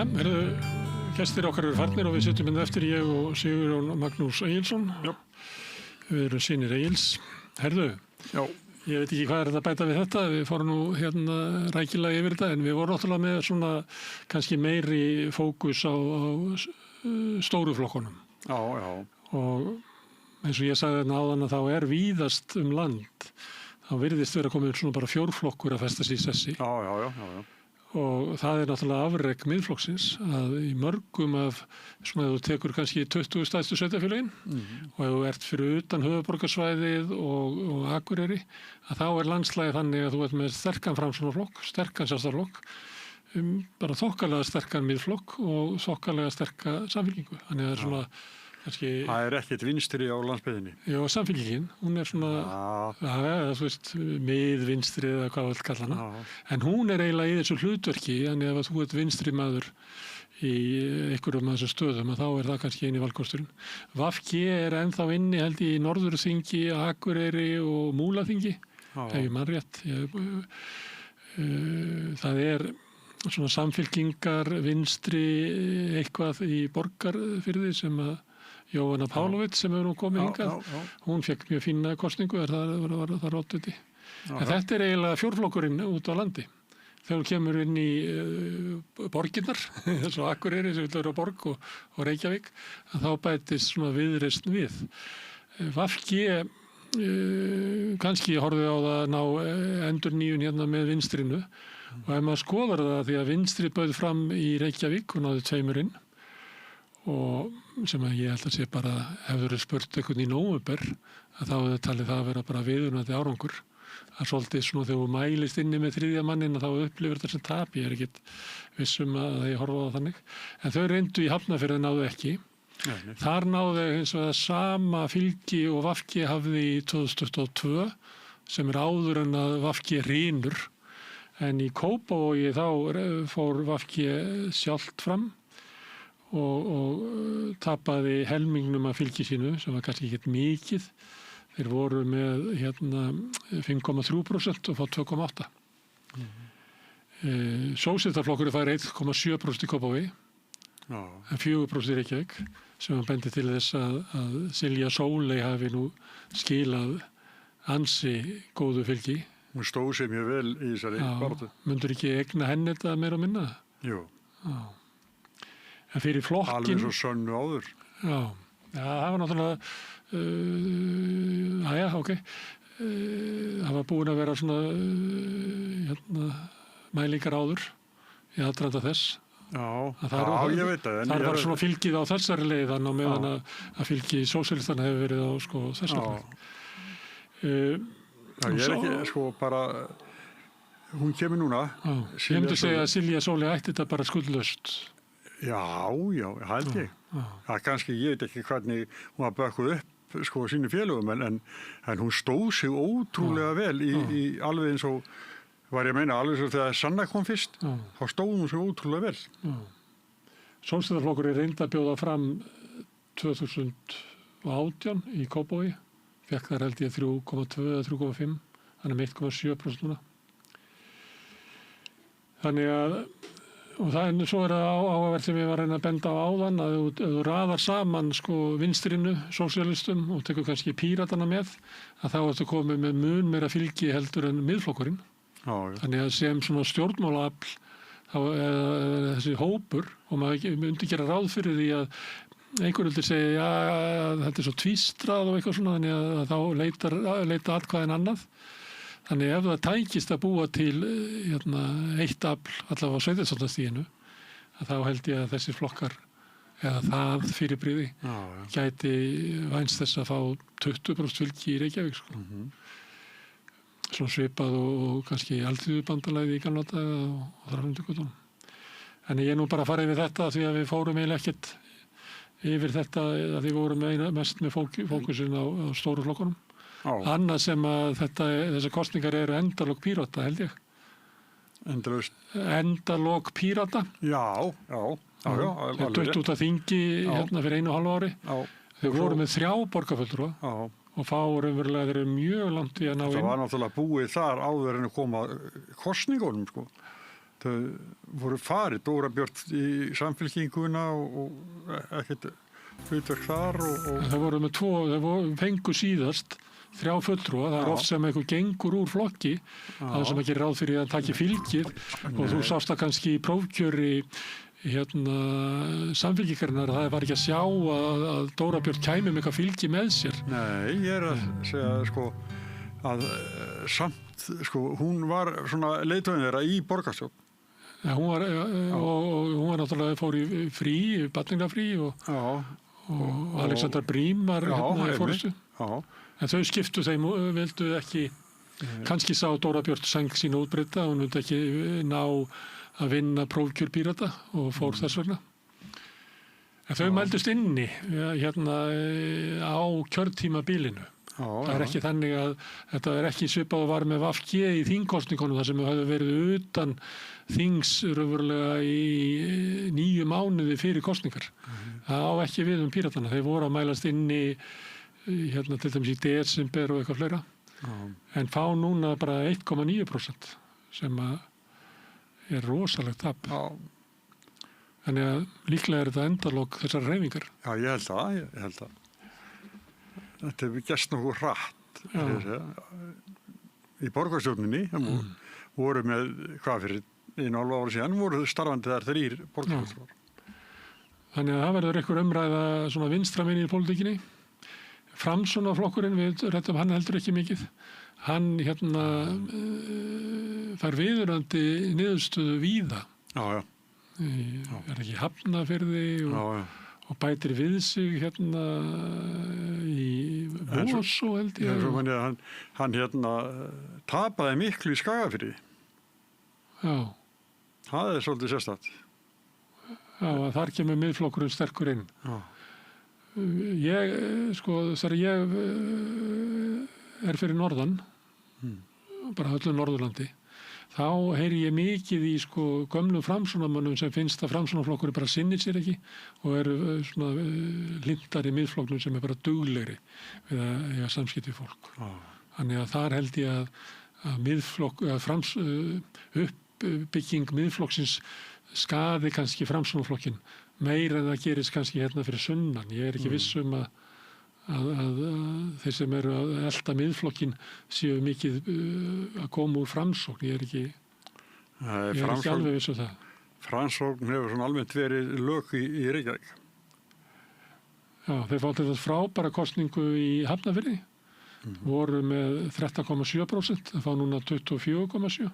Gestir okkar eru farnir og við sitjum hérna eftir, ég og Sigurjón Magnús Egilsson. Já. Við erum synir Egils. Herðu, Já. ég veit ekki hvað þetta að bæta við þetta, við fórum nú hérna rækilega yfir þetta, en við vorum náttúrulega með svona kannski meiri fókus á stóru flokkunum. Já, já. Og eins og ég sagði þarna áðan að þá víðast land, þá virðist vera komið svona bara fjórflokkur að festa sig í sessi. Já. Og það náttúrulega afrek miðflokksins að í mörgum af svona ef þú tekur kannski 20 stærstu sveitarfélögin og ef þú ert fyrir utan höfuðborgarsvæðið og Akureyri, að þá landslagið þannig að þú ert með sterkan framsóknarflokk, sterkan sjálfstæðisflokk, bara þokkalega sterkan miðflokk og þokkalega sterka samfylkingu. Þannig að það svona kannski... Það ekkert vinstri á landsbyggðinni. Já, samfylkingin, hún svona, þú veist, miðvinstri eða hvað vill kalla hana. En hún eiginlega í þessu hlutverki, þannig ef þú ert vinstri maður í einhverjum af þessum stöðum, að þá það kannski eini valkosturinn. VG ennþá inni, held ég, í Norðurþingi, Akureyri og Múlaþingi, ef ég man rétt. Það svona samfylkingar, vinstri, eitthvað í Borgarfirði sem að Jóhanna Pálovits sem nú komið hingað, hún fekk mjög fína kosningu, var það oddviti. En þetta eiginlega fjórflokkurinn út á landi. Þegar þú kemur inn í borginnar, eins og Akureyri sem vil vera borg og Reykjavík, að þá bætist svona viðreisn við. VG kannski horfði á það að ná endurnýjun hérna með vinstrinu og ef maður skoðar það því að vinstri bauð fram í Reykjavík og náði 2 inn og sem að ég held að sé bara hefur spurt einhvern í nóvember að þá hefur talið það að vera bara viðunandi árangur. Það svolítið svona þegar þú mælist inni með 3. mannin að þá upplifir þetta sem tap. Ég ekkert vissum að ég horfa á það þannig. En þau reyndu í Hafnarfirði náðu ekki. Nei. Þar náðu eins og það sama fylgi og VG hafði í 2022 sem áður en að VG rínur. En í Kópavogi þá fór VG sjálft fram og tapaði helmingnum af fylgi sínu sem var kannski ekkert mikið. Þeir voru með 5,3% og fá 2,8%. Sósíalistaflokkurinn fær 1,7% í Kópavogi, en 4% í Reykjavík, sem bendi til þess að Silja Sóley hafi nú skilað ansi góðu fylgi. Hún stóð sig mjög vel í þessari baráttu. Mundur ekki eigna henni þetta meira og minna? Jú. En fyrir flokkin... Alveg svo sönnu áður. Já, það var náttúrulega... það var búin að vera svona mælingar áður í aðdraganda þess. Ég veit það. Það var svona fylgið á þessari leið þannig á meðan að fylgið sósíalistana hefur verið á þessari leið. Ég ekki bara... Hún kemur núna. Ég myndi segja að Silja Sóley ætti þetta bara skuldlaust. Já, held ég. Kannski, ég veit ekki hvernig hún var bökkuð upp sínu félögum, en hún stóð sig ótrúlega vel í alveg eins og, var ég að meina, alveg eins og þegar Sanna kom fyrst, þá stóð hún sig ótrúlega vel. Sósíalistaflokkurinn reyndi að bjóða fram 2018 í Kópavogi, fekk þar held ég 3,2 eða 3,5, þannig 1,7% núna. Þannig að og svo það áhugavert sem ég var að reyna að benda á áðan að þú raðar saman vinstrinu, sósíalistum og tekur kannski píratana með að þá ertu komið með mun meira fylgi heldur en miðflokkurinn. Þannig að sem svona stjórnmálaafl þessi hópur og maður myndi gera ráð fyrir því að einhver vildi segja þetta svo tvístrað og eitthvað svona þannig að þá leita atkvæðin annað. Þannig ef það tækist að búa til eitt afl allavega á sveitarstjórnarstiginu, þá held ég að þessir flokkar eða það fyrirbrigði gæti vænst þess að fá 20% fylgi í Reykjavík. Svona svipað og kannski alþýðubandalagið í gamla daga og þar undir götunum. En ég nú bara farið við þetta því að við fórum eiginlega ekkert yfir þetta að við vorum mest með fókusin á stóru flokkunum. Annað sem að þessar kosningar eru endalok Pírata, held ég. Endalok Pírata. Já. Þeir dött út af þingi fyrir 1,5 ári. Þeir voru með 3 borgarfulltrúa og fá raunverulega þeir eru mjög langt í að ná inn. Það var náttúrulega búið þar áður en að koma kosningunum, þau voru farið, Dóra Björt í Samfylkinguna og ekkert hlutverk þar og Það voru með fengu síðast 3 fulltrúa, það oft sem einhver gengur úr flokki á þess að maður gerir ráð fyrir að taki fylgið og þú sást það kannski í prófkjöri Samfylkingarinnar, það var ekki að sjá að Dóra Björt kæmi með eitthvað fylgi með sér. Nei, ég að segja sko að samt sko hún var svona leiðtoginn þeirra í borgarstjórn. Ja, hún var náttúrulega fór í frí, barningafrí og Alexander Brím var í fórustu. En þau skiptu þeim, vildu ekki, kannski sá Dóra Björt sæng sína útbreyta, hún vildi ekki ná að vinna prófkjör Pírata og fór þess vegna. En þau mældust inni á kjörtímabilinu. Það ekki þannig að þetta ekki svipað og var með VFG í þingkostningunum þar sem þau höfðu verið utan þings raunverulega í 9 mánuði fyrir kostningar. Það á ekki við Píratana. Þeir voru að mælast inni til dæmis í desember og eitthvað fleira. En fá núna bara 1,9% sem er rosalegt tap. Þannig að líklega er þetta endalok þessar hreyfingar. Já, ég held að. Þetta hefur gerst nokkuð hratt. Í borgarstjórninni voru með, hvað fyrir 1,5 ára síðan, voru starfandi þar 3 borgarstjórnar. Þannig að það verður einhver umræða svona vinstra megin í pólitíkinni. Framsóknarflokkurinn, við ræddum hann heldur ekki mikið. Hann fær viðurandi niðurstöðu víða. Er ekki Hafnarfirði og bætir við sig í Mosó held ég. Hann tapaði miklu í Skagafirði. Já. Það er svolítið sérstakt. Já, þar kemur miðflokkurinn sterkur inn. Já. Þegar ég er fyrir norðan, bara öllu Norðurlandi, þá heyri ég mikið í gömlum framsóknarmönnum sem finnst að framsóknarflokkurinn bara sinnir sér ekki og eru svona lindari miðflokknum sem er bara duglegri við að eiga samskipti við fólk. Þannig að þar held ég að uppbygging miðflokksins skaði kannski framsóknarflokkinn meira en það gerist kannski fyrir sunnan. Ég er ekki viss að þeir sem eru að elta miðflokkinn séu mikið að koma úr Framsókn. Ég er ekki alveg viss það. Framsókn hefur svona almennt verið lök í Reykjavík. Já, þeir fá til þess frábæra kosningu í Hafnarfirði. Voru með 13,7%, það fá núna 24,7%.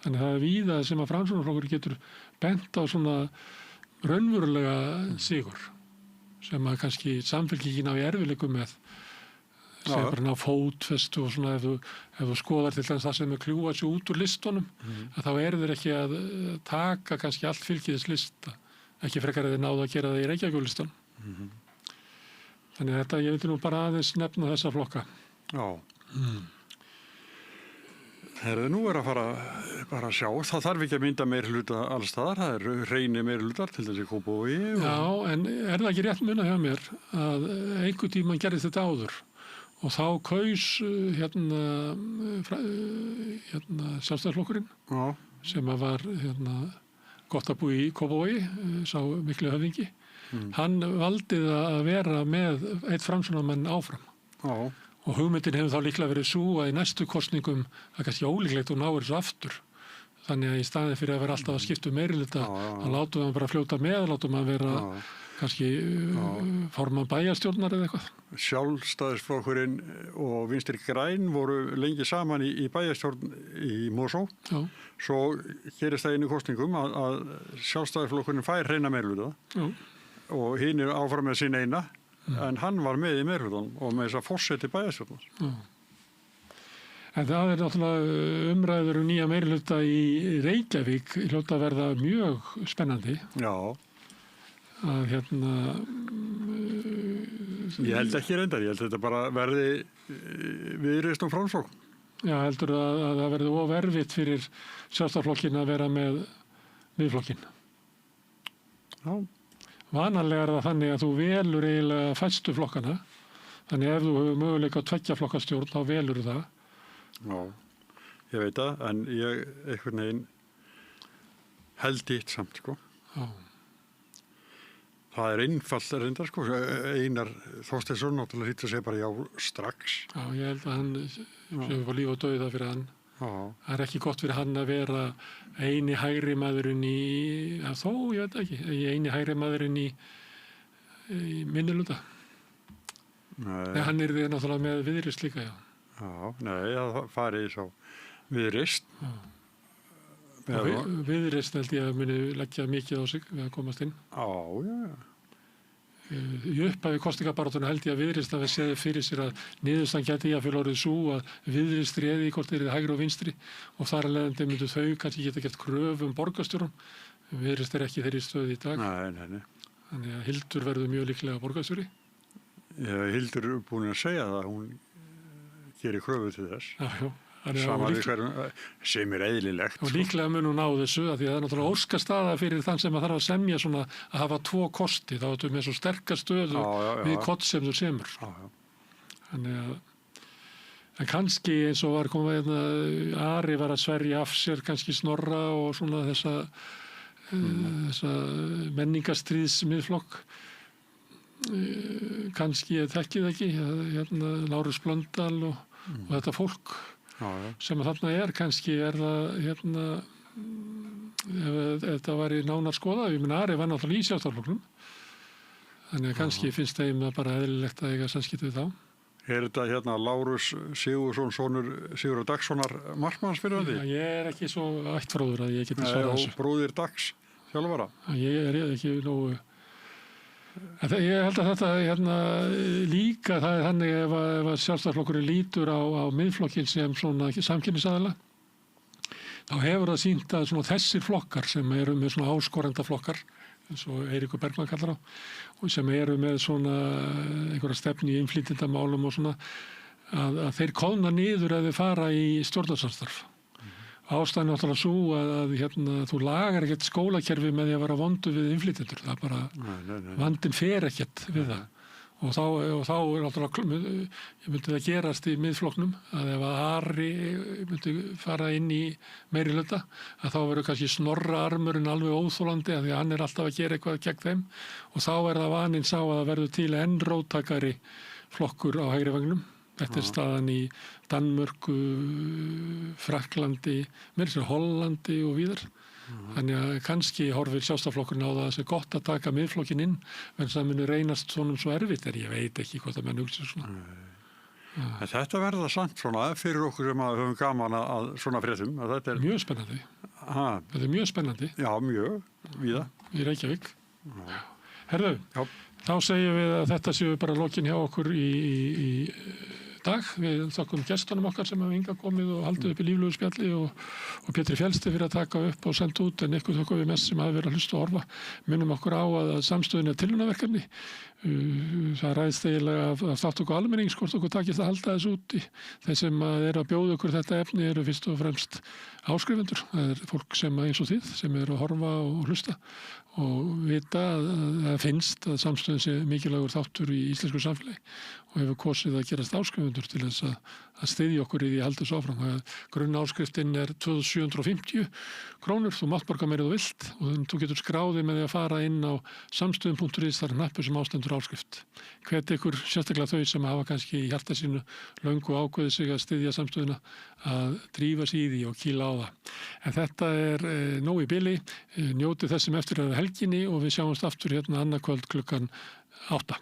Þannig það er víða sem að Framsóknarflokkur getur bent á svona raunverulega sigur sem að kannski Samfylkingin á í erfiðleikum með sem bara ná fótfestu og svona ef þú skoðar til dæmis það sem er kljúa sig út úr listunum að þá eru þeir ekki að taka kannski allt fylgiðis lista ekki frekar að þeir náðu að gera það í Reykjavíkurlistan. Þannig að þetta, ég vildi nú bara aðeins nefna þessa flokka. Já. Nú er að fara bara að sjá, það þarf ekki að mynda meirihluta alls staðar, það eru hreini meirihlutar til þessi Kópavogi. Já, en er það ekki rétt munað hjá mér að einhvern tímann gerðist þetta áður og þá kaus Sjálfstæðisflokkurinn sem að var gott að búa í Kópavogi, sá miklu höfðingi. Hann valdi að vera með eitt framsóknarmann áfram. Og hugmyndin hefur þá líklega verið svo að í næstu kosningum það er kannski ólíklegt og náir þessu aftur. Þannig að í staðið fyrir að vera alltaf að skipta meirihluta, þá látum við hann bara fljóta með, látum við hann vera kannski formann bæjarstjórnar eða eitthvað. Sjálfstæðisflokkurinn og Vinstri græn voru lengi saman í bæjarstjórn í Mosó. Svo gerist það einu kosningum að Sjálfstæðisflokkurinn fær hreina meirihluta og hinn er áfram með sín eina. En hann var með í meirihlutanum og með þess að forseti bæjarstjórnar. En það er náttúrulega umræður nýja meirihluta í Reykjavík hljóta að verða mjög spennandi. Já. Að Ég held ekki reyndar, ég held þetta bara verði Viðreisn og Framsókn. Já, heldur að það verði of erfitt fyrir Sjálfstæðisflokkinn að vera með Miðflokkinn. Já. Vanalega er það þannig að þú velur eiginlega fæstu flokkana. Þannig ef þú hefur möguleika að 2 flokkastjórn, þá velur það. Já, ég veit það, en ég einhvern veginn held eitt samt, sko. Já. Það einfalt reyndar, sko. Einar Þorsteinsson náttúrulega hlýtur að segja bara já strax. Já, ég held að hann sem var líf og dauða fyrir hann. Já. Það ekki gott fyrir hann að vera eini hægri maðurinn þó, ég veit ekki, eini hægri maðurinn í minnihluta. Nei. Hann yrði náttúrulega með Viðreisn líka, já. Já, nei, það farið svo Viðreisn. Já. Viðreisn held ég að muni leggja mikið á sig við að komast inn. Já. Í upphafi kosningabaráttuna held ég að Viðreisn hafi séð fyrir sér að niðurstaðan gæti ég að fyrir orðið svo að Viðreisn réði hvort þeir eru hægri og vinstri og þar að leiðandi myndu þau kannski geta gert kröfu borgarstjórum. Viðreisn ekki þeirri stöðu í dag. Nei. Þannig að Hildur verður mjög líklega borgarstjóri. Hildur er búin að segja það, hún gerir kröfu til þess. Já. Saman við hverjum sem er eðlilegt. Og líklega mun hún á þessu að því að það er náttúrulega óskastaða fyrir þann sem að þarf að semja svona að hafa 2 kosti. Þá ertu með svo sterkar stöðu við kott sem þú semur. Þannig að en kannski eins og var komið Ari var að sverja af sér kannski Snorra og svona þessa menningarstríðsmiðflokk. Kannski ég þekki það ekki, Lárus Blöndal og þetta fólk sem þarna kannski það ef þetta var í nánar skoðað, ég meina Ari var náttúrulega í Sjálfstæðisflokknum, þannig að kannski finnst þeim það bara eðlilegt að eiga samskipti við þá. Er þetta Lárus Sigurðsson, sonur Sigurður Dagssonar markmanns fyrir því? Já, ég ekki svo ættfróður að ég geti svarað þessu. Og bróðir Dags þjálfara? Ég ekki nógu. Ég held að þetta líka, það þannig ef að Sjálfstæðisflokkurinn lítur á miðflokkinn sem svona samkynnisaðila, þá hefur það sýnt að svona þessir flokkar sem eru með svona áskorenda flokkar, eins og Eiríkur Bergmann kallar á, og sem eru með svona einhverja stefnu í innflytjendamálum og svona, að þeir koðna niður ef þeir fara í stjórnarsamstarf. Ástæðan er náttúrulega svo að þú lagar ekkert skólakerfi með því að vera vondu við innflytjendur. Það bara, vandinn fer ekkert við það. Og þá er náttúrulega, ég myndi það gerast í miðflokknum, að ef að Ari myndi fara inn í meiri hluta, að þá verður kannski Snorra armurinn alveg óþolandi, að því að hann er alltaf að gera eitthvað gegn þeim. Og þá er það vaninn sá að það verður til enn róttakari flokkur á hægri vagnum. Þetta er staðan í Danmörku, Frakklandi, meira sem Hollandi og víðar. Þannig að kannski horfir Sjálfstæðisflokkurinn á það að það er gott að taka miðflokkinn inn, en það muni reynast svona svo erfitt, ég veit ekki hvort að menn hugsa svona. Þetta verða samt svona fyrir okkur sem höfum gaman að svona fréttum. Þetta er mjög spennandi. Þetta er mjög spennandi. Já, mjög, víða. Í Reykjavík. Herðu, þá segjum við að þetta séu bara lokin hjá okkur í dag. Við þakkum gestunum okkar sem hafa hingað komið og haldið upp í líflegu spjalli og Pétri Fjellsti fyrir að taka upp og senda út, en ykkur þakkum við mest sem hafa verið að hlusta og horfa. Minnum okkur á að samstöðin er tilraunaverkefni. Það ræðst eiginlega af þátttöku almennings hvort okkur takist að halda þessu úti. Þeir sem eru að bjóða okkur þetta efni eru fyrst og fremst áskrifendur. Það er fólk sem eins og þið sem eru að horfa og hlusta og vita að það finnst að samstöðin sé mikilvægur þáttur í íslensku samfélagi og hefur kosið að gerast áskrifendur til þess að styðja okkur í því að halda þessu áfram. Grunnárskriftin er 2750 krónur, þú mátt borga meira þú vilt og þú getur skráðið með því að fara inn á samstöðin.is, þar er hnappur sem ástendur áskrift. Hvet ykkur sérstaklega þau sem hafa kannski í hjarta sínu löngu ákveðið sig að styðja samstöðina að drífa sig í því og kýla á það. En þetta er nóg í bili, njótið þessum eftir að helginni og við sjáumst aftur hérna annað kvöld klukkan 8.